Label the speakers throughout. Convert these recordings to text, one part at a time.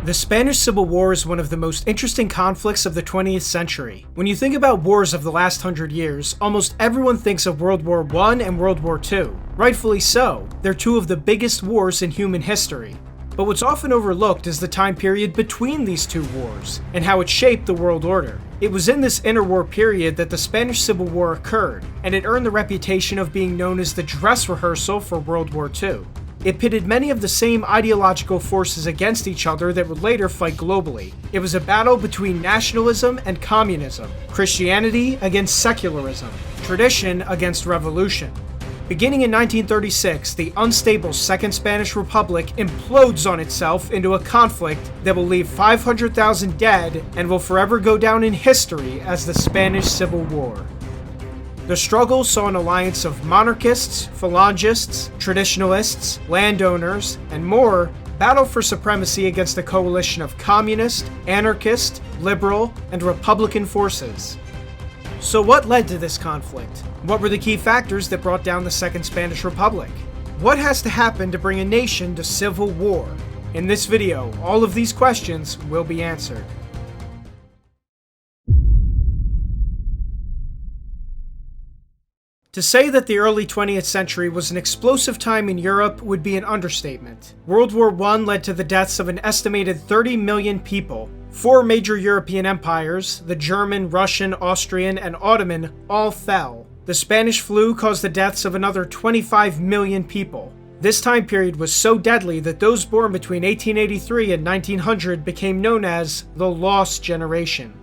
Speaker 1: The Spanish Civil War is one of the most interesting conflicts of the 20th century. When you think about wars of the last 100 years, almost everyone thinks of World War I and World War II. Rightfully so, they're two of the biggest wars in human history. But what's often overlooked is the time period between these two wars, and how it shaped the world order. It was in this interwar period that the Spanish Civil War occurred, and it earned the reputation of being known as the dress rehearsal for World War II. It pitted many of the same ideological forces against each other that would later fight globally. It was a battle between nationalism and communism, Christianity against secularism, tradition against revolution. Beginning in 1936, the unstable Second Spanish Republic implodes on itself into a conflict that will leave 500,000 dead and will forever go down in history as the Spanish Civil War. The struggle saw an alliance of monarchists, phalangists, traditionalists, landowners, and more battle for supremacy against a coalition of communist, anarchist, liberal, and republican forces. So what led to this conflict? What were the key factors that brought down the Second Spanish Republic? What has to happen to bring a nation to civil war? In this video, all of these questions will be answered. To say that the early 20th century was an explosive time in Europe would be an understatement. World War I led to the deaths of an estimated 30 million people. Four major European empires, the German, Russian, Austrian, and Ottoman, all fell. The Spanish flu caused the deaths of another 25 million people. This time period was so deadly that those born between 1883 and 1900 became known as the Lost Generation.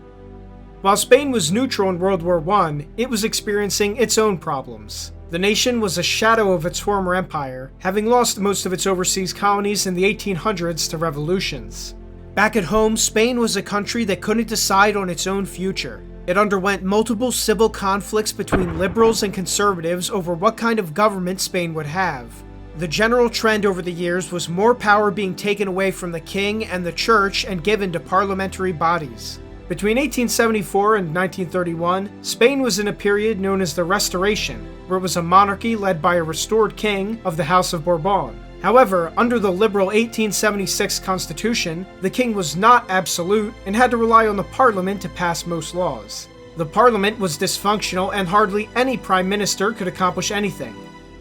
Speaker 1: While Spain was neutral in World War I, it was experiencing its own problems. The nation was a shadow of its former empire, having lost most of its overseas colonies in the 1800s to revolutions. Back at home, Spain was a country that couldn't decide on its own future. It underwent multiple civil conflicts between liberals and conservatives over what kind of government Spain would have. The general trend over the years was more power being taken away from the king and the church and given to parliamentary bodies. Between 1874 and 1931, Spain was in a period known as the Restoration, where it was a monarchy led by a restored king of the House of Bourbon. However, under the liberal 1876 constitution, the king was not absolute and had to rely on the parliament to pass most laws. The parliament was dysfunctional and hardly any prime minister could accomplish anything.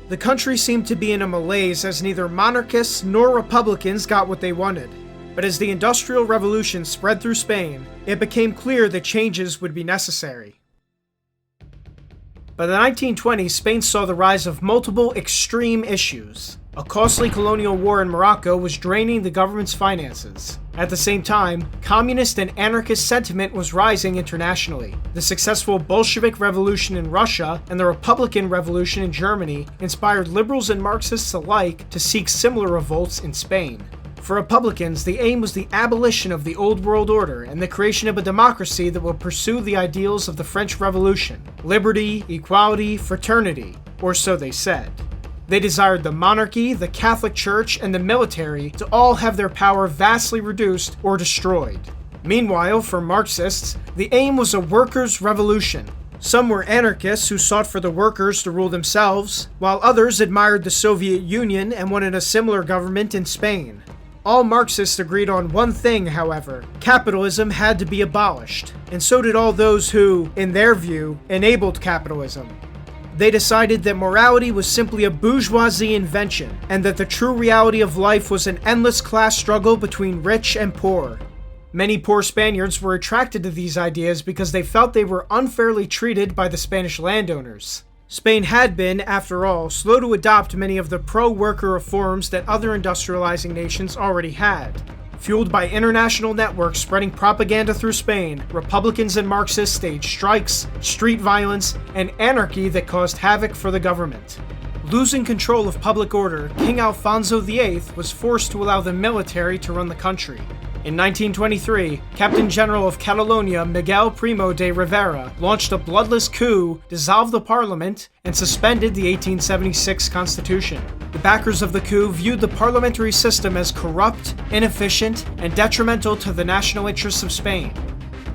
Speaker 1: The country seemed to be in a malaise as neither monarchists nor republicans got what they wanted. But as the Industrial Revolution spread through Spain, it became clear that changes would be necessary. By the 1920s, Spain saw the rise of multiple extreme issues. A costly colonial war in Morocco was draining the government's finances. At the same time, communist and anarchist sentiment was rising internationally. The successful Bolshevik Revolution in Russia and the Republican Revolution in Germany inspired liberals and Marxists alike to seek similar revolts in Spain. For Republicans, the aim was the abolition of the old world order and the creation of a democracy that would pursue the ideals of the French Revolution: liberty, equality, fraternity, or so they said. They desired the monarchy, the Catholic Church, and the military to all have their power vastly reduced or destroyed. Meanwhile, for Marxists, the aim was a workers' revolution. Some were anarchists who sought for the workers to rule themselves, while others admired the Soviet Union and wanted a similar government in Spain. All Marxists agreed on one thing, however: capitalism had to be abolished, and so did all those who, in their view, enabled capitalism. They decided that morality was simply a bourgeoisie invention, and that the true reality of life was an endless class struggle between rich and poor. Many poor Spaniards were attracted to these ideas because they felt they were unfairly treated by the Spanish landowners. Spain had been, after all, slow to adopt many of the pro-worker reforms that other industrializing nations already had. Fueled by international networks spreading propaganda through Spain, Republicans and Marxists staged strikes, street violence, and anarchy that caused havoc for the government. Losing control of public order, King Alfonso VIII was forced to allow the military to run the country. In 1923, Captain General of Catalonia Miguel Primo de Rivera launched a bloodless coup, dissolved the parliament, and suspended the 1876 constitution. The backers of the coup viewed the parliamentary system as corrupt, inefficient, and detrimental to the national interests of Spain.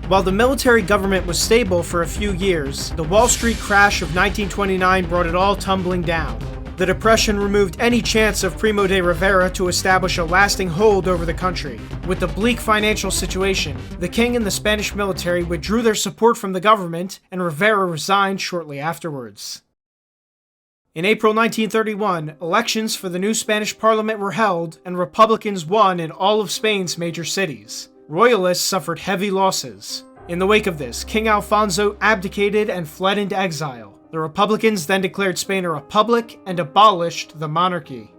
Speaker 1: While the military government was stable for a few years, the Wall Street crash of 1929 brought it all tumbling down. The Depression removed any chance of Primo de Rivera to establish a lasting hold over the country. With the bleak financial situation, the king and the Spanish military withdrew their support from the government, and Rivera resigned shortly afterwards. In April 1931, elections for the new Spanish parliament were held, and Republicans won in all of Spain's major cities. Royalists suffered heavy losses. In the wake of this, King Alfonso abdicated and fled into exile. The Republicans then declared Spain a republic and abolished the monarchy.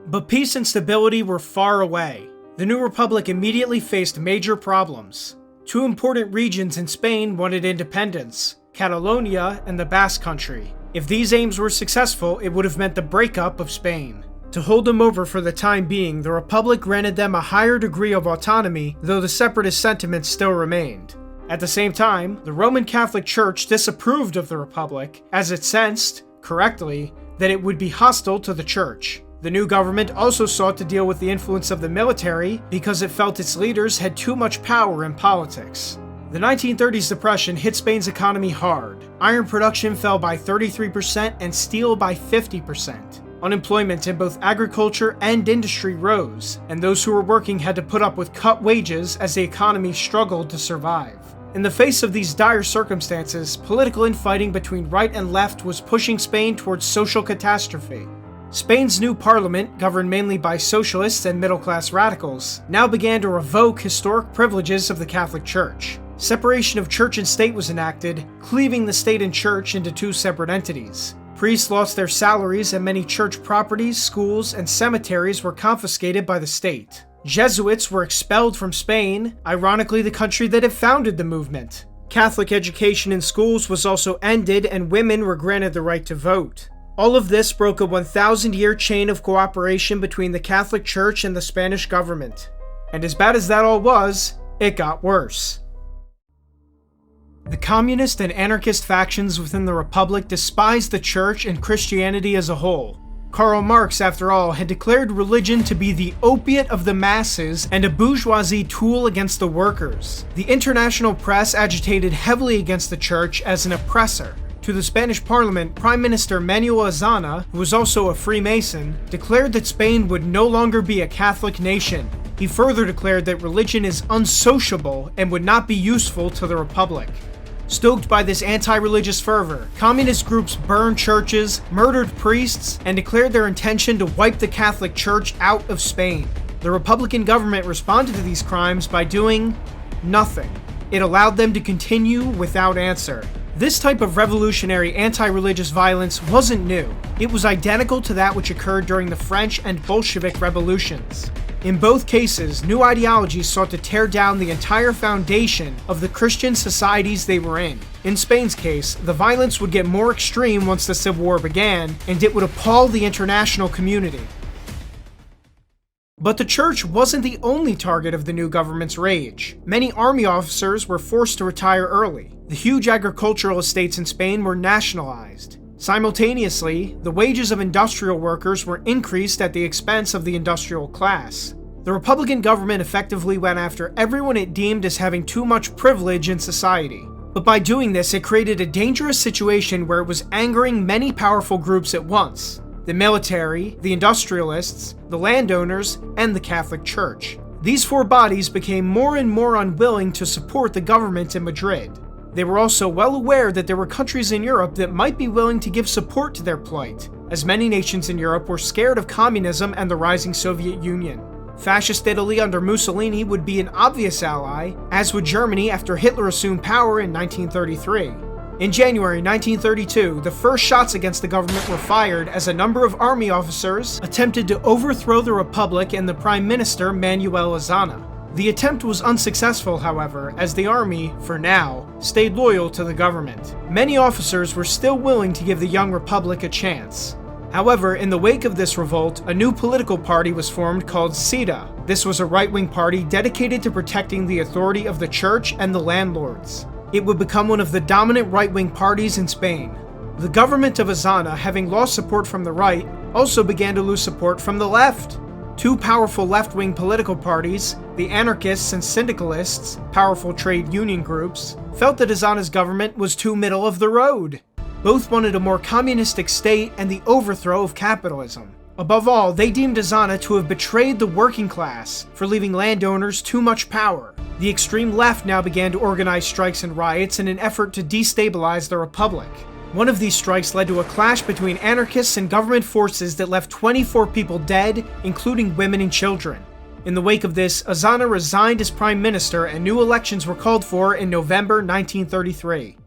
Speaker 1: But peace and stability were far away. The new republic immediately faced major problems. Two important regions in Spain wanted independence: Catalonia and the Basque Country. If these aims were successful, it would have meant the breakup of Spain. To hold them over for the time being, the Republic granted them a higher degree of autonomy, though the separatist sentiments still remained. At the same time, the Roman Catholic Church disapproved of the Republic, as it sensed, correctly, that it would be hostile to the Church. The new government also sought to deal with the influence of the military because it felt its leaders had too much power in politics. The 1930s depression hit Spain's economy hard. Iron production fell by 33% and steel by 50%. Unemployment in both agriculture and industry rose, and those who were working had to put up with cut wages as the economy struggled to survive. In the face of these dire circumstances, political infighting between right and left was pushing Spain towards social catastrophe. Spain's new parliament, governed mainly by socialists and middle-class radicals, now began to revoke historic privileges of the Catholic Church. Separation of church and state was enacted, cleaving the state and church into two separate entities. Priests lost their salaries, and many church properties, schools, and cemeteries were confiscated by the state. Jesuits were expelled from Spain, ironically the country that had founded the movement. Catholic education in schools was also ended, and women were granted the right to vote. All of this broke a 1,000-year chain of cooperation between the Catholic Church and the Spanish government. And as bad as that all was, it got worse. The communist and anarchist factions within the Republic despised the Church and Christianity as a whole. Karl Marx, after all, had declared religion to be the opiate of the masses and a bourgeoisie tool against the workers. The international press agitated heavily against the Church as an oppressor. To the Spanish Parliament, Prime Minister Manuel Azana, who was also a Freemason, declared that Spain would no longer be a Catholic nation. He further declared that religion is unsociable and would not be useful to the Republic. Stoked by this anti-religious fervor, communist groups burned churches, murdered priests, and declared their intention to wipe the Catholic Church out of Spain. The Republican government responded to these crimes by doing nothing. It allowed them to continue without answer. This type of revolutionary anti-religious violence wasn't new. It was identical to that which occurred during the French and Bolshevik revolutions. In both cases, new ideologies sought to tear down the entire foundation of the Christian societies they were in. In Spain's case, the violence would get more extreme once the Civil War began, and it would appall the international community. But the Church wasn't the only target of the new government's rage. Many army officers were forced to retire early. The huge agricultural estates in Spain were nationalized. Simultaneously, the wages of industrial workers were increased at the expense of the industrial class. The Republican government effectively went after everyone it deemed as having too much privilege in society. But by doing this, it created a dangerous situation where it was angering many powerful groups at once: the military, the industrialists, the landowners, and the Catholic Church. These four bodies became more and more unwilling to support the government in Madrid. They were also well aware that there were countries in Europe that might be willing to give support to their plight, as many nations in Europe were scared of communism and the rising Soviet Union. Fascist Italy under Mussolini would be an obvious ally, as would Germany after Hitler assumed power in 1933. In January 1932, the first shots against the government were fired as a number of army officers attempted to overthrow the Republic and the Prime Minister Manuel Azana. The attempt was unsuccessful, however, as the army, for now, stayed loyal to the government. Many officers were still willing to give the young republic a chance. However, in the wake of this revolt, a new political party was formed called CIDA. This was a right-wing party dedicated to protecting the authority of the church and the landlords. It would become one of the dominant right-wing parties in Spain. The government of Azana, having lost support from the right, also began to lose support from the left. Two powerful left-wing political parties, the anarchists and syndicalists, powerful trade union groups, felt that Azana's government was too middle of the road. Both wanted a more communistic state and the overthrow of capitalism. Above all, they deemed Azana to have betrayed the working class for leaving landowners too much power. The extreme left now began to organize strikes and riots in an effort to destabilize the republic. One of these strikes led to a clash between anarchists and government forces that left 24 people dead, including women and children. In the wake of this, Azana resigned as prime minister and new elections were called for in November 1933.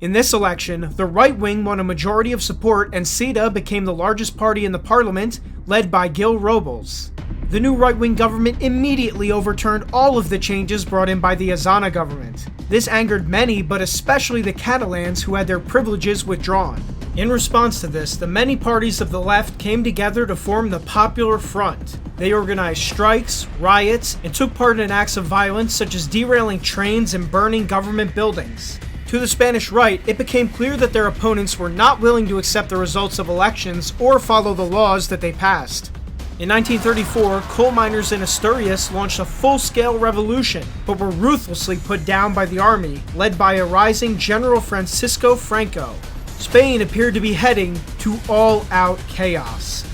Speaker 1: In this election, the right wing won a majority of support and CETA became the largest party in the parliament, led by Gil Robles. The new right-wing government immediately overturned all of the changes brought in by the Azana government. This angered many, but especially the Catalans who had their privileges withdrawn. In response to this, the many parties of the left came together to form the Popular Front. They organized strikes, riots, and took part in acts of violence such as derailing trains and burning government buildings. To the Spanish right, it became clear that their opponents were not willing to accept the results of elections or follow the laws that they passed. In 1934, coal miners in Asturias launched a full-scale revolution, but were ruthlessly put down by the army, led by a rising General Francisco Franco. Spain appeared to be heading to all-out chaos.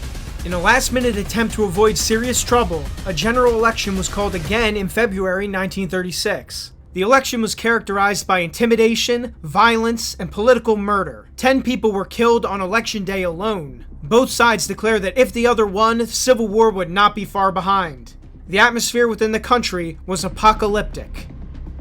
Speaker 1: In a last-minute attempt to avoid serious trouble, a general election was called again in February 1936. The election was characterized by intimidation, violence, and political murder. 10 people were killed on election day alone. Both sides declared that if the other won, civil war would not be far behind. The atmosphere within the country was apocalyptic.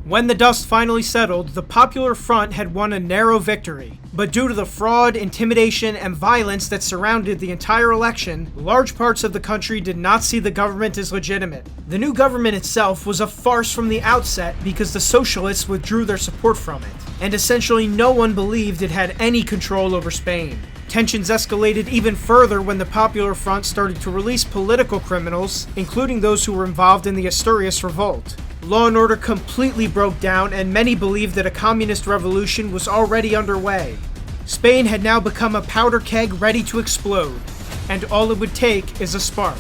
Speaker 1: When the dust finally settled, the Popular Front had won a narrow victory. But due to the fraud, intimidation, and violence that surrounded the entire election, large parts of the country did not see the government as legitimate. The new government itself was a farce from the outset because the socialists withdrew their support from it, and essentially no one believed it had any control over Spain. Tensions escalated even further when the Popular Front started to release political criminals, including those who were involved in the Asturias Revolt. Law and order completely broke down, and many believed that a communist revolution was already underway. Spain had now become a powder keg ready to explode, and all it would take is a spark.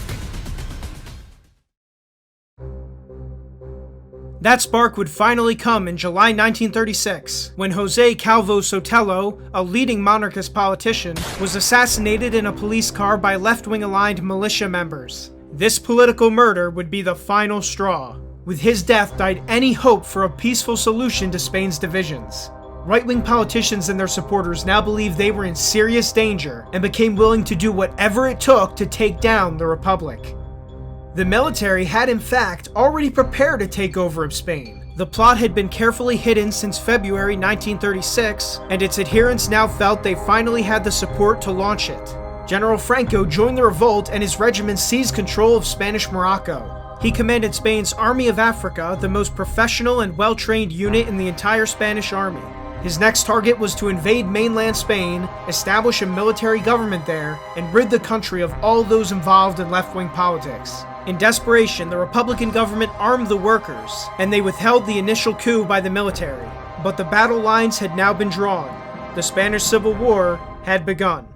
Speaker 1: That spark would finally come in July 1936, when José Calvo Sotelo, a leading monarchist politician, was assassinated in a police car by left-wing aligned militia members. This political murder would be the final straw. With his death died any hope for a peaceful solution to Spain's divisions. Right-wing politicians and their supporters now believed they were in serious danger and became willing to do whatever it took to take down the Republic. The military had in fact already prepared a takeover of Spain. The plot had been carefully hidden since February 1936, and its adherents now felt they finally had the support to launch it. General Franco joined the revolt and his regiment seized control of Spanish Morocco. He commanded Spain's Army of Africa, the most professional and well-trained unit in the entire Spanish army. His next target was to invade mainland Spain, establish a military government there, and rid the country of all those involved in left-wing politics. In desperation, the Republican government armed the workers, and they withheld the initial coup by the military. But the battle lines had now been drawn. The Spanish Civil War had begun.